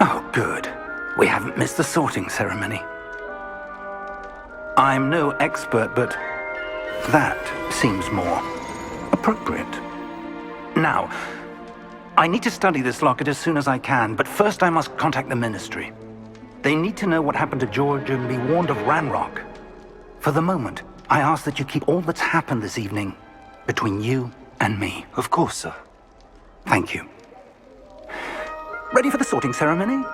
Oh, good. We haven't missed the sorting ceremony. I'm no expert, but that seems more appropriate. Now, I need to study this locket as soon as I can, but first I must contact the Ministry. They need to know what happened to George and be warned of Ranrock. For the moment, I ask that you keep all that's happened this evening between you and me. Of course, sir. Thank you. Ready for the sorting ceremony?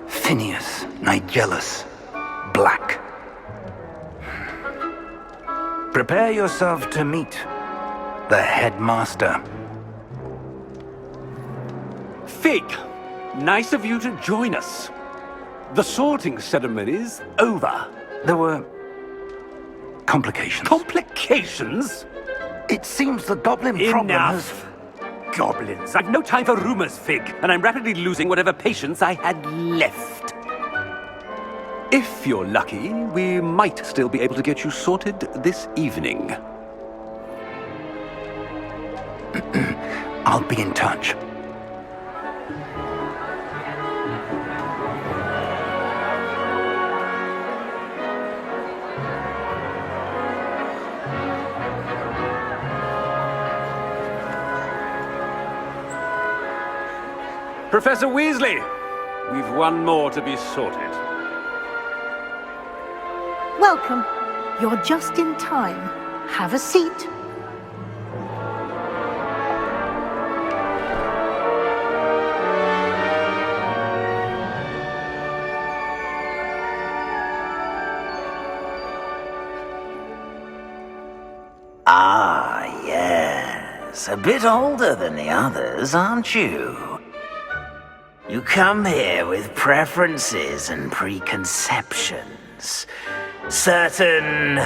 Phineas, Nigellus, Black. Prepare yourself to meet the headmaster. Fig, nice of you to join us. The sorting ceremony's over. There were complications. Complications? It seems the goblin problem has... Enough! Goblins. I've no time for rumors, Fig, and I'm rapidly losing whatever patience I had left. If you're lucky, we might still be able to get you sorted this evening. I'll be in touch. Professor Weasley, we've one more to be sorted. Welcome. You're just in time. Have a seat. Ah, yes. A bit older than the others, aren't you? You come here with preferences and preconceptions. Certain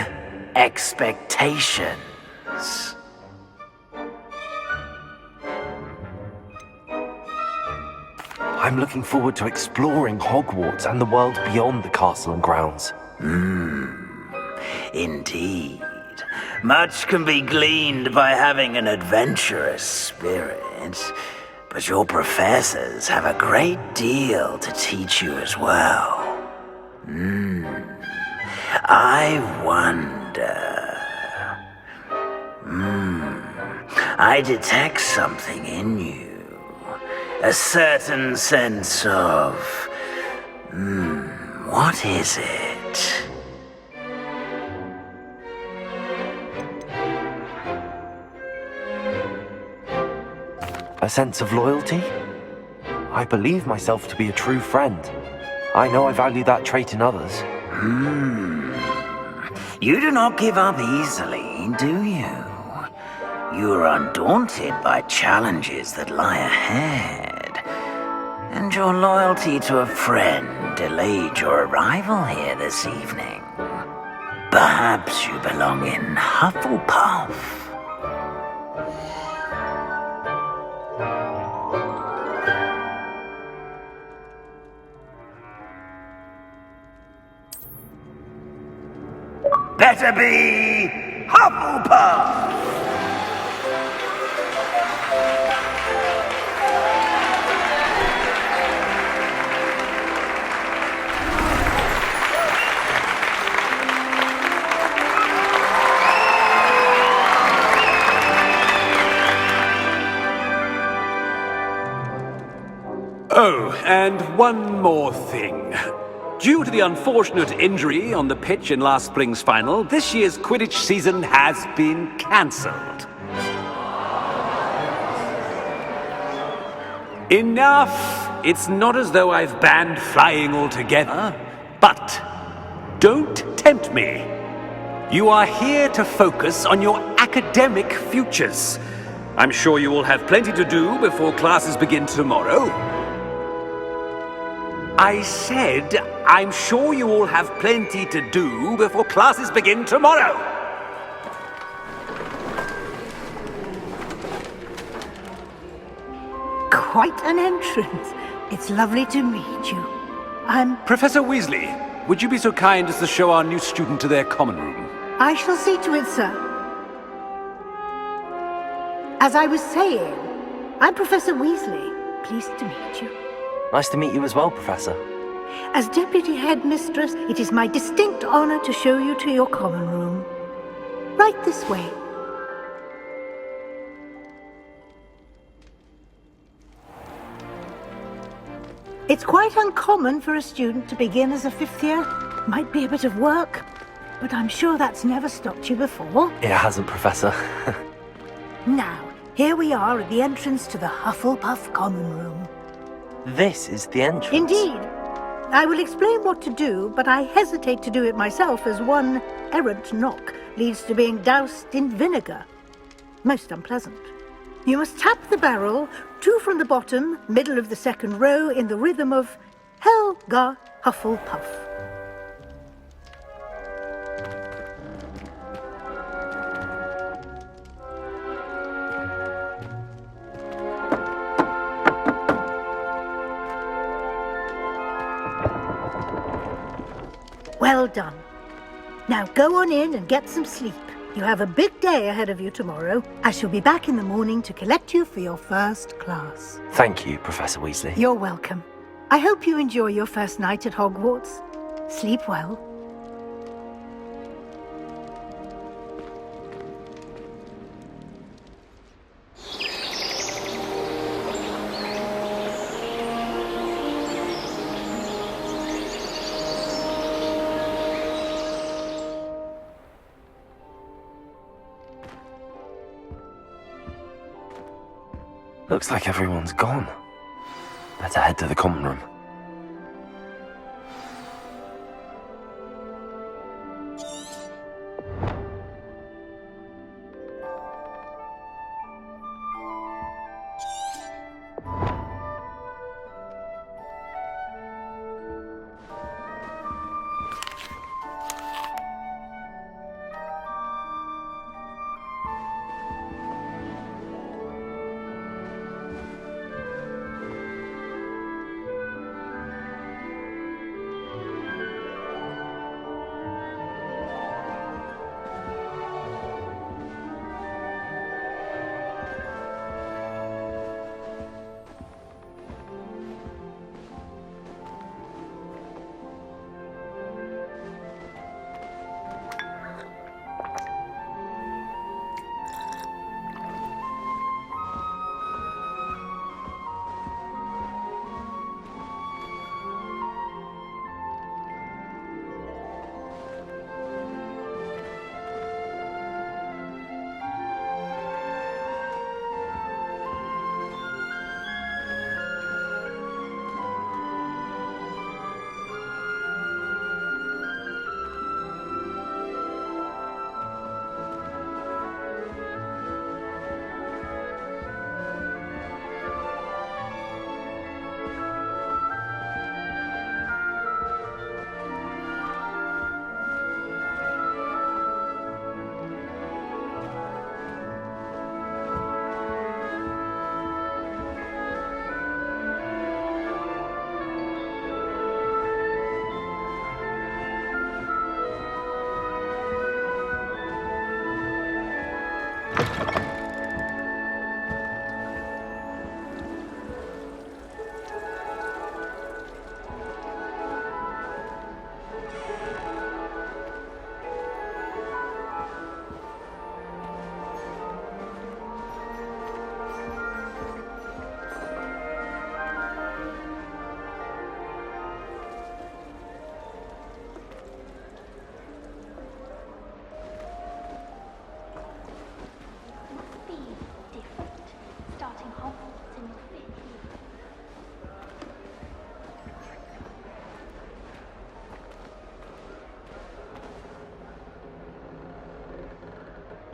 expectations. I'm looking forward to exploring Hogwarts and the world beyond the castle and grounds. Indeed. Much can be gleaned by having an adventurous spirit, but your professors have a great deal to teach you as well. I wonder... I detect something in you. A certain sense of... what is it? A sense of loyalty? I believe myself to be a true friend. I know I value that trait in others. You do not give up easily, do you? You are undaunted by challenges that lie ahead. And your loyalty to a friend delayed your arrival here this evening. Perhaps you belong in Hufflepuff. Better be Hufflepuff! Oh, and one more thing. Due to the unfortunate injury on the pitch in last spring's final, this year's Quidditch season has been cancelled. Enough! It's not as though I've banned flying altogether, but don't tempt me. You are here to focus on your academic futures. I'm sure you will have plenty to do before classes begin tomorrow. I said, I'm sure you all have plenty to do before classes begin tomorrow. quite an entrance. It's lovely to meet you. I'm... Professor Weasley, would you be so kind as to show our new student to their common room? I shall see to it, sir. As I was saying, I'm Professor Weasley. Pleased to meet you. Nice to meet you as well, Professor. As Deputy Headmistress, it is my distinct honor to show you to your common room. Right this way. It's quite uncommon for a student to begin as a fifth year. Might be a bit of work, but I'm sure that's never stopped you before. It hasn't, Professor. Now, here we are at the entrance to the Hufflepuff common room. This is the entrance. Indeed. I will explain what to do, but I hesitate to do it myself as one errant knock leads to being doused in vinegar. Most unpleasant. You must tap the barrel, 2 from the bottom, middle of the second row, in the rhythm of Helga Hufflepuff. Well done. Now go on in and get some sleep. You have a big day ahead of you tomorrow. I shall be back in the morning to collect you for your first class. Thank you, Professor Weasley. You're welcome. I hope you enjoy your first night at Hogwarts. Sleep well. Looks like everyone's gone. Better head to the common room.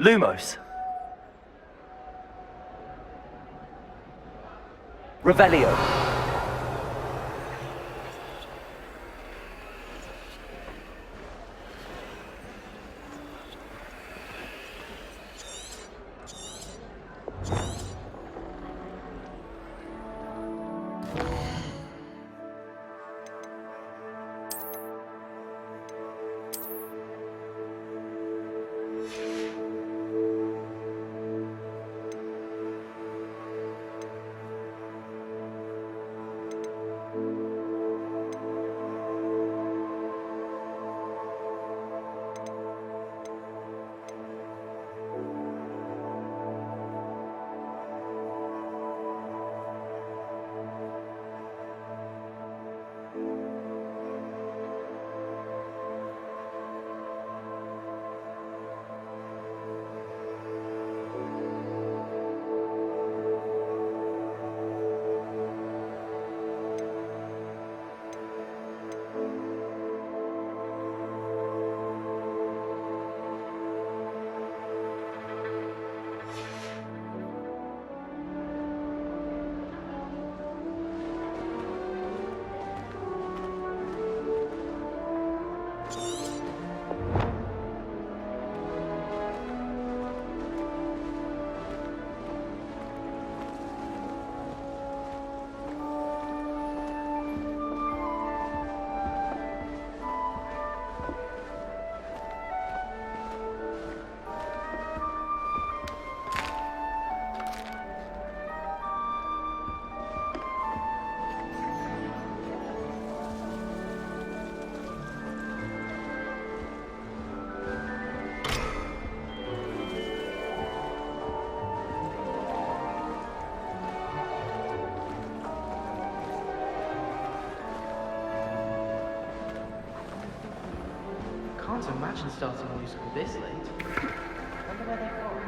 Lumos. Revelio. imagine starting a new school this late. Wonder where they've gone.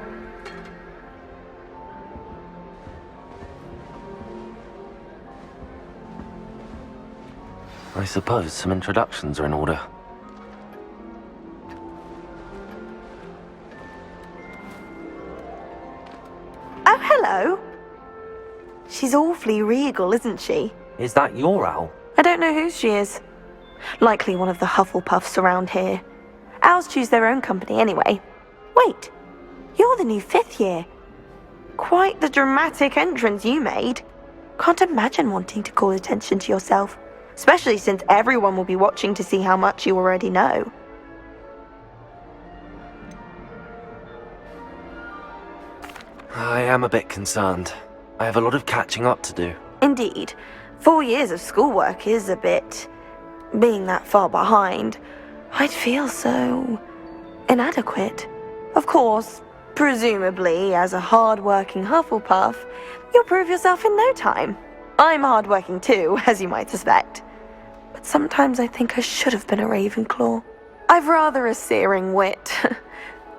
I suppose some introductions are in order. Oh, hello. She's awfully regal, isn't she? Is that your owl? I don't know who she is. Likely one of the Hufflepuffs around here. Owls choose their own company anyway. Wait, you're the new 5th year. Quite the dramatic entrance you made. Can't imagine wanting to call attention to yourself, especially since everyone will be watching to see how much you already know. I am a bit concerned. I have a lot of catching up to do. Indeed, 4 years of schoolwork is a bit... Being that far behind, I'd feel so... inadequate. Of course, presumably, as a hard-working Hufflepuff, you'll prove yourself in no time. I'm hard-working too, as you might suspect. But sometimes I think I should have been a Ravenclaw. I've rather a searing wit.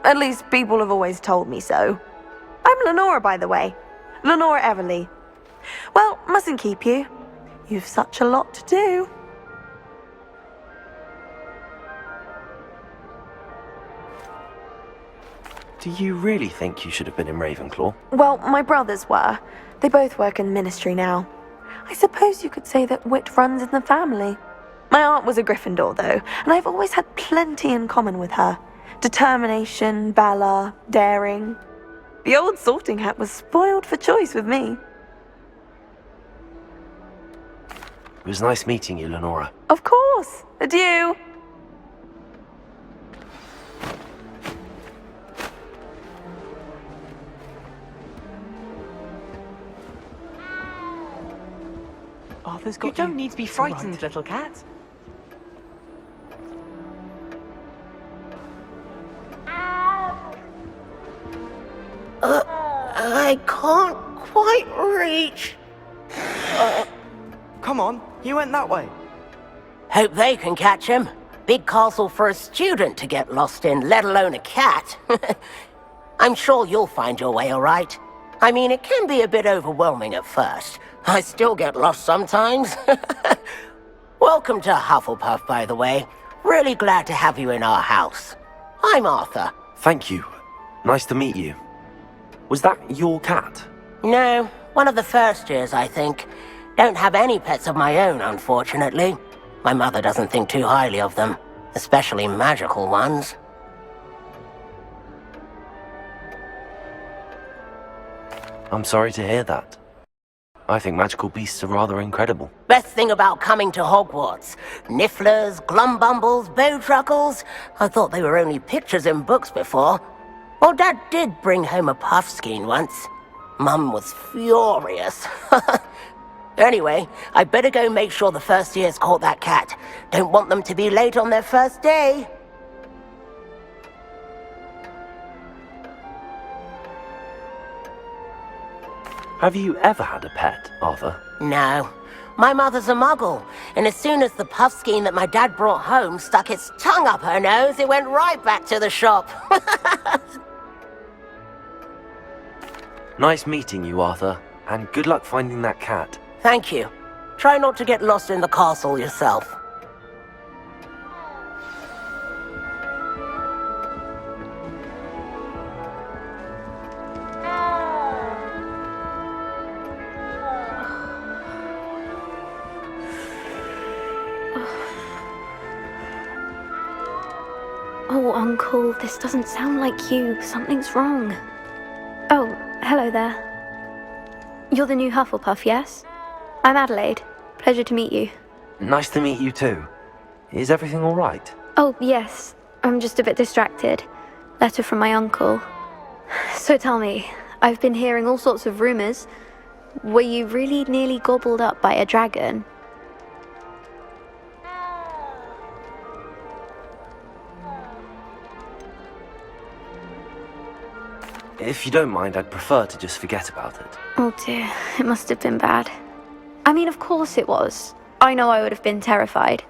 At least people have always told me so. I'm Lenora, by the way. Lenora Everly. Well, mustn't keep you. You've such a lot to do. Do you really think you should have been in Ravenclaw? Well, my brothers were. They both work in ministry now. I suppose you could say that wit runs in the family. My aunt was a Gryffindor, though, and I've always had plenty in common with her. Determination, valor, daring. The old sorting hat was spoiled for choice with me. It was nice meeting you, Lenora. Of course. Adieu. Arthur's got you. Don't need to be frightened, little cat. I can't quite reach. Come on, he went that way. Hope they can catch him. Big castle for a student to get lost in, let alone a cat. I'm sure you'll find your way all right. I mean, it can be a bit overwhelming at first. I still get lost sometimes. Welcome to Hufflepuff, by the way. Really glad to have you in our house. I'm Arthur. Thank you. Nice to meet you. Was that your cat? No, one of the first years, I think. Don't have any pets of my own, unfortunately. My mother doesn't think too highly of them, especially magical ones. I'm sorry to hear that. I think magical beasts are rather incredible. Best thing about coming to Hogwarts. Nifflers, glumbumbles, bowtruckles. I thought they were only pictures in books before. Well, Dad did bring home a puffskein once. Mum was furious. Anyway, I better go make sure the first years caught that cat. Don't want them to be late on their first day. Have you ever had a pet, Arthur? No. My mother's a muggle, and as soon as the puffskein that my dad brought home stuck its tongue up her nose, it went right back to the shop. Nice meeting you, Arthur, and good luck finding that cat. Thank you. Try not to get lost in the castle yourself. Oh, Uncle, this doesn't sound like you. Something's wrong. Oh, hello there. You're the new Hufflepuff, yes? I'm Adelaide. Pleasure to meet you. Nice to meet you too. Is everything all right? Oh, yes. I'm just a bit distracted. Letter from my uncle. So tell me, I've been hearing all sorts of rumors. Were you really nearly gobbled up by a dragon? If you don't mind, I'd prefer to just forget about it. Oh dear, it must have been bad. I mean, of course it was. I know I would have been terrified.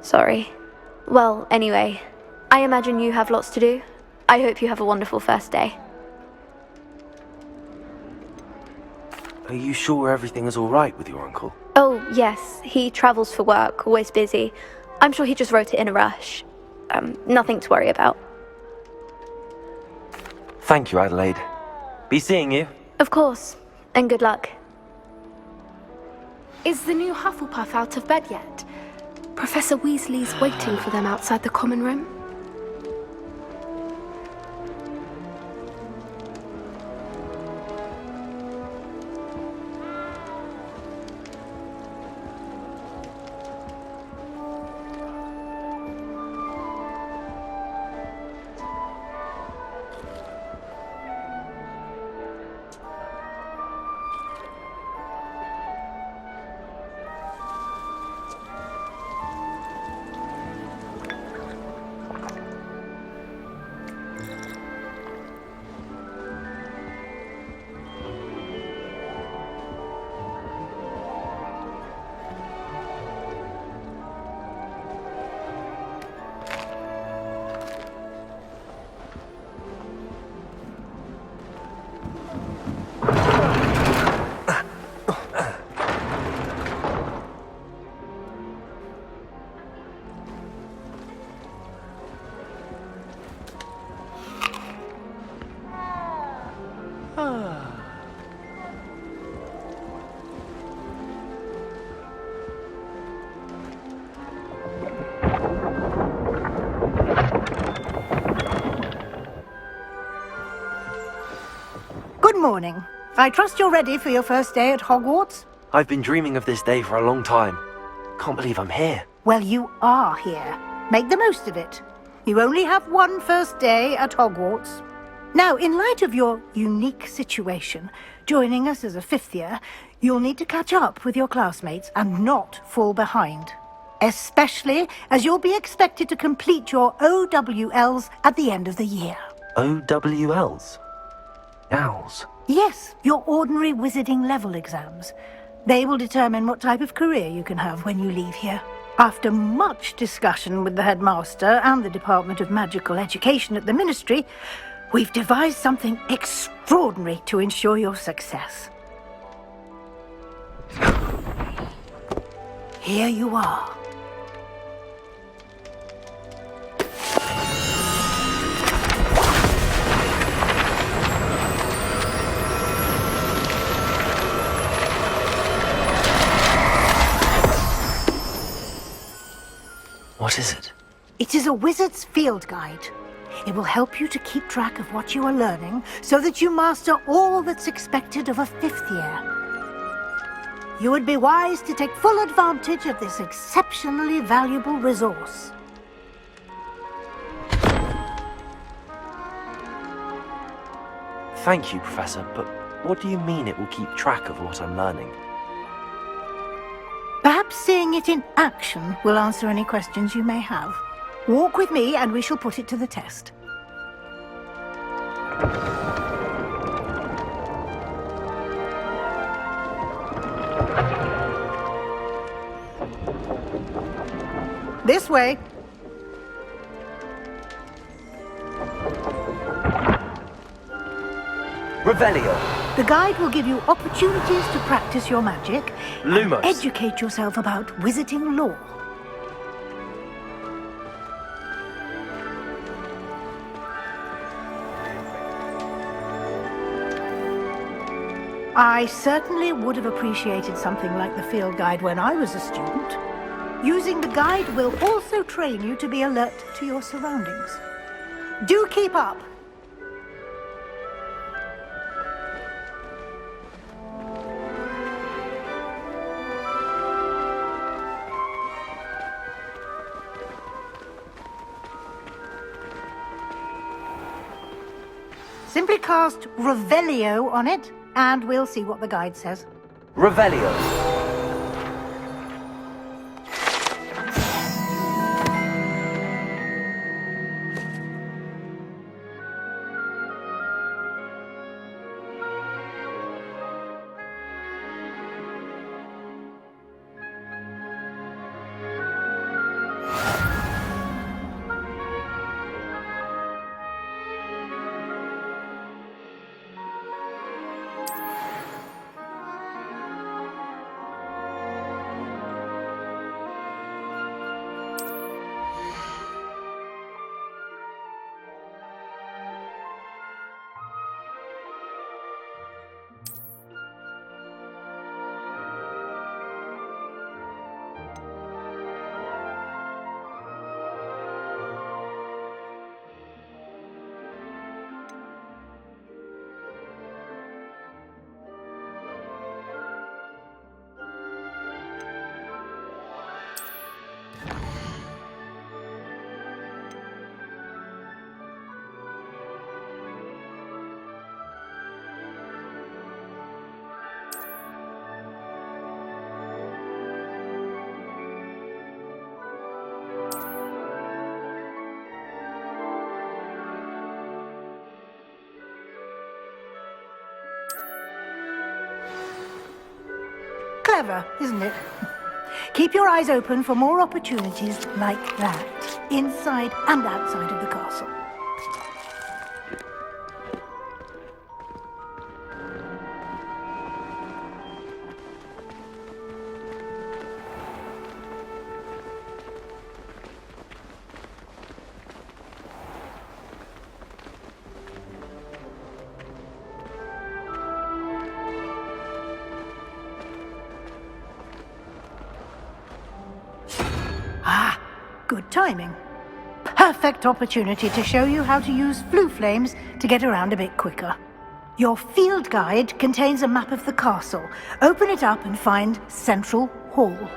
Sorry. Well, anyway, I imagine you have lots to do. I hope you have a wonderful first day. Are you sure everything is all right with your uncle? Oh, yes. He travels for work, always busy. I'm sure he just wrote it in a rush. Nothing to worry about. Thank you, Adelaide. Be seeing you. Of course. And good luck. Is the new Hufflepuff out of bed yet? Professor Weasley's waiting for them outside the common room. Good morning. I trust you're ready for your first day at Hogwarts? I've been dreaming of this day for a long time. Can't believe I'm here. Well, you are here. Make the most of it. You only have one first day at Hogwarts. Now, in light of your unique situation, joining us as a fifth year, you'll need to catch up with your classmates and not fall behind. Especially as you'll be expected to complete your OWLs at the end of the year. OWLs? Owls? Yes, your ordinary wizarding level exams. They will determine what type of career you can have when you leave here. After much discussion with the headmaster and the Department of Magical Education at the Ministry, we've devised something extraordinary to ensure your success. Here you are. What is it? It is a wizard's field guide. It will help you to keep track of what you are learning so that you master all that's expected of a fifth year. You would be wise to take full advantage of this exceptionally valuable resource. Thank you, Professor, but what do you mean it will keep track of what I'm learning? Perhaps seeing it in action will answer any questions you may have. Walk with me and we shall put it to the test. This way. Revelio! The guide will give you opportunities to practice your magic Lumos. and educate yourself about wizarding lore. I certainly would have appreciated something like the field guide when I was a student. Using the guide will also train you to be alert to your surroundings. Do keep up! Simply cast Revelio on it, and we'll see what the guide says. Revelio! clever, isn't it? Keep your eyes open for more opportunities like that, inside and outside of the castle. Good timing. Perfect opportunity to show you how to use flue flames to get around a bit quicker. Your field guide contains a map of the castle. Open it up and find Central Hall.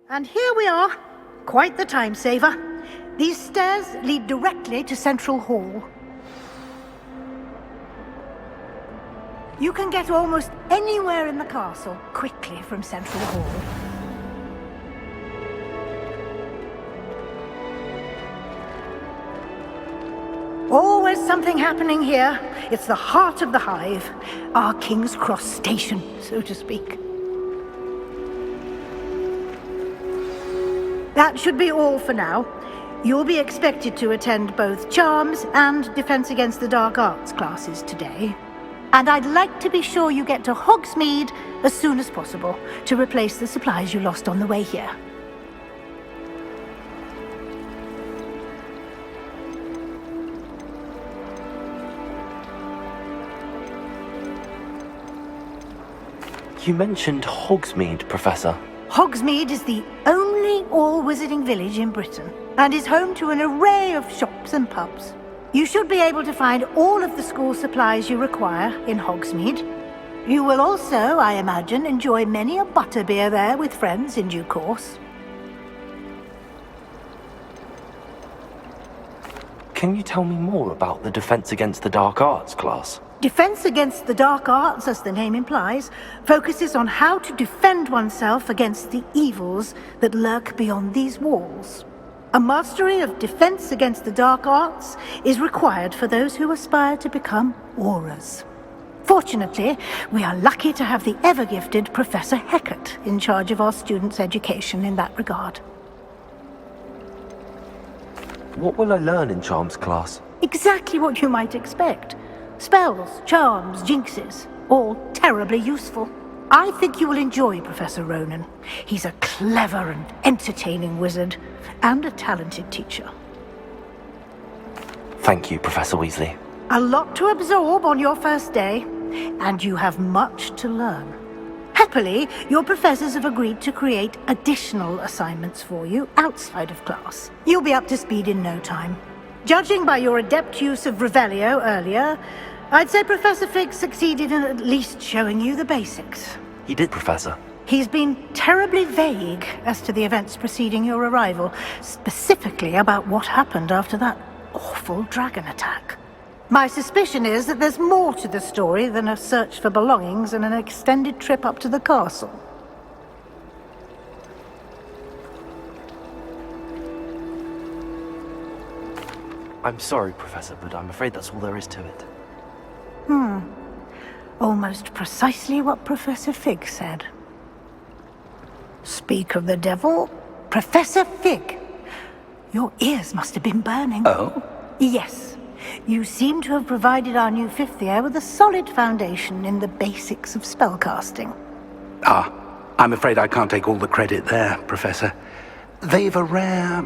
And here we are. Quite the time saver. These stairs lead directly to Central Hall. You can get almost anywhere in the castle quickly from Central Hall. Always something happening here. It's the heart of the hive. Our King's Cross station, so to speak. That should be all for now. You'll be expected to attend both Charms and Defense Against the Dark Arts classes today. And I'd like to be sure you get to Hogsmeade as soon as possible to replace the supplies you lost on the way here. You mentioned Hogsmeade, Professor. Hogsmeade is the only all-wizarding village in Britain and is home to an array of shops and pubs. You should be able to find all of the school supplies you require in Hogsmeade. You will also, I imagine, enjoy many a butterbeer there with friends in due course. Can you tell me more about the Defense Against the Dark Arts class? Defense Against the Dark Arts, as the name implies, focuses on how to defend oneself against the evils that lurk beyond these walls. A mastery of Defense Against the Dark Arts is required for those who aspire to become Aurors. Fortunately, we are lucky to have the ever-gifted Professor Hecat in charge of our students' education in that regard. What will I learn in Charms class? Exactly what you might expect. Spells, charms, jinxes, all terribly useful. I think you will enjoy Professor Ronan. He's a clever and entertaining wizard, and a talented teacher. Thank you, Professor Weasley. A lot to absorb on your first day, and you have much to learn. Happily, your professors have agreed to create additional assignments for you outside of class. You'll be up to speed in no time. Judging by your adept use of Revelio earlier, I'd say Professor Fig succeeded in at least showing you the basics. He did, Professor. He's been terribly vague as to the events preceding your arrival, specifically about what happened after that awful dragon attack. My suspicion is that there's more to the story than a search for belongings and an extended trip up to the castle. I'm sorry, Professor, but I'm afraid that's all there is to it. Almost precisely what Professor Fig said. Speak of the devil, Professor Fig! Your ears must have been burning. Oh? Yes. You seem to have provided our new fifth year with a solid foundation in the basics of spellcasting. Ah, I'm afraid I can't take all the credit there, Professor. They've a rare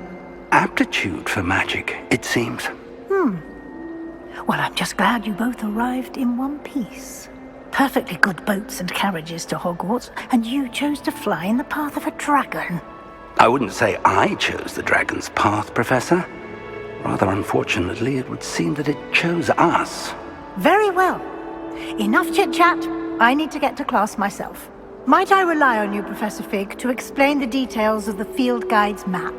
aptitude for magic, it seems. Well, I'm just glad you both arrived in one piece. Perfectly good boats and carriages to Hogwarts, and you chose to fly in the path of a dragon. I wouldn't say I chose the dragon's path, Professor. Rather unfortunately, it would seem that it chose us. Very well. Enough chit-chat. I need to get to class myself. Might I rely on you, Professor Fig, to explain the details of the field guide's map?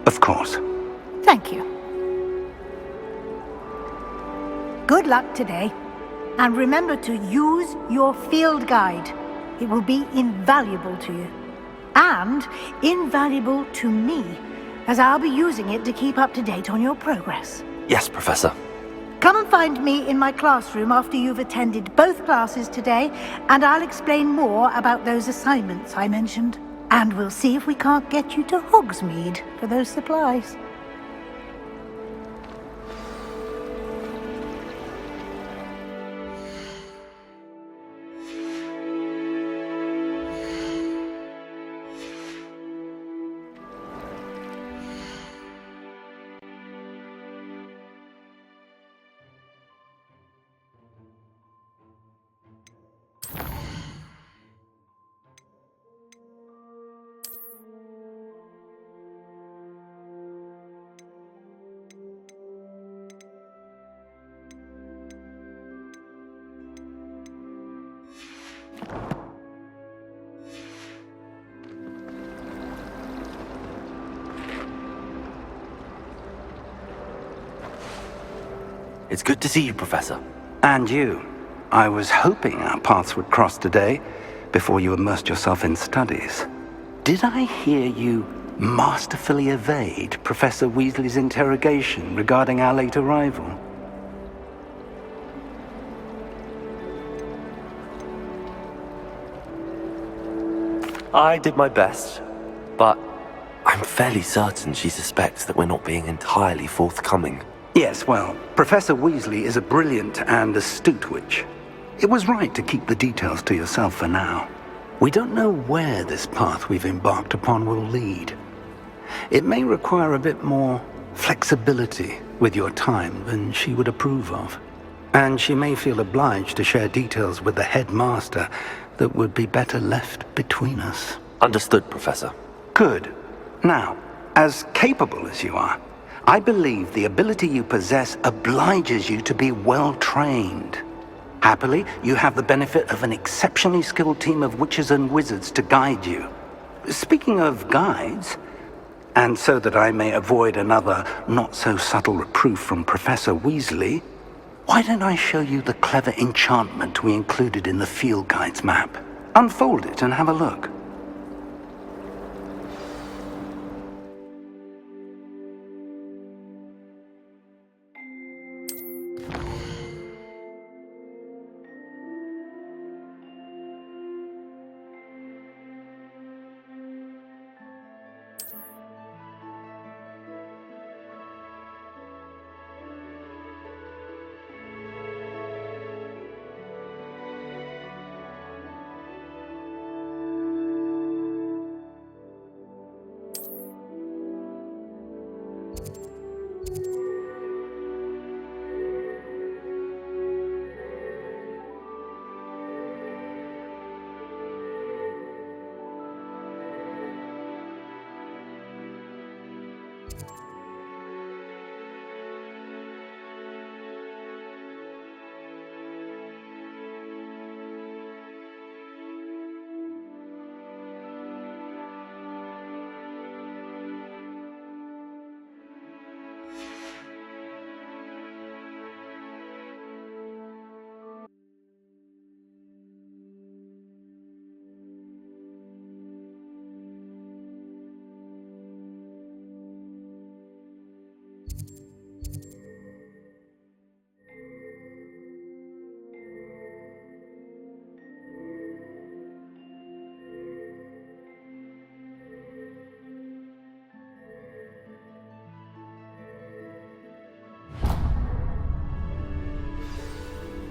Of course. Thank you. Good luck today. And remember to use your field guide. It will be invaluable to you. And invaluable to me, as I'll be using it to keep up to date on your progress. Yes, Professor. Come and find me in my classroom after you've attended both classes today, and I'll explain more about those assignments I mentioned. And we'll see if we can't get you to Hogsmeade for those supplies. It's good to see you, Professor. And you. I was hoping our paths would cross today, before you immersed yourself in studies. Did I hear you masterfully evade Professor Weasley's interrogation regarding our late arrival? I did my best, but I'm fairly certain she suspects that we're not being entirely forthcoming. Yes, well, Professor Weasley is a brilliant and astute witch. It was right to keep the details to yourself for now. We don't know where this path we've embarked upon will lead. It may require a bit more flexibility with your time than she would approve of. And she may feel obliged to share details with the headmaster that would be better left between us. Understood, Professor. Good. Now, as capable as you are, I believe the ability you possess obliges you to be well-trained. Happily, you have the benefit of an exceptionally skilled team of witches and wizards to guide you. Speaking of guides, and so that I may avoid another not-so-subtle reproof from Professor Weasley, why don't I show you the clever enchantment we included in the field guide's map? Unfold it and have a look.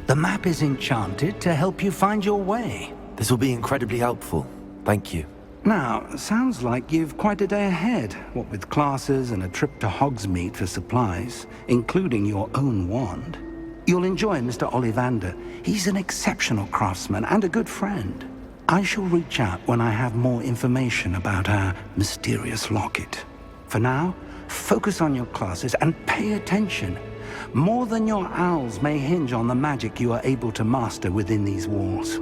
The map is enchanted to help you find your way. This will be incredibly helpful. Thank you. Now, sounds like you've quite a day ahead, what with classes and a trip to Hogsmeade for supplies, including your own wand. You'll enjoy Mr. Ollivander. He's an exceptional craftsman and a good friend. I shall reach out when I have more information about our mysterious locket. For now, focus on your classes and pay attention. More than your owls may hinge on the magic you are able to master within these walls.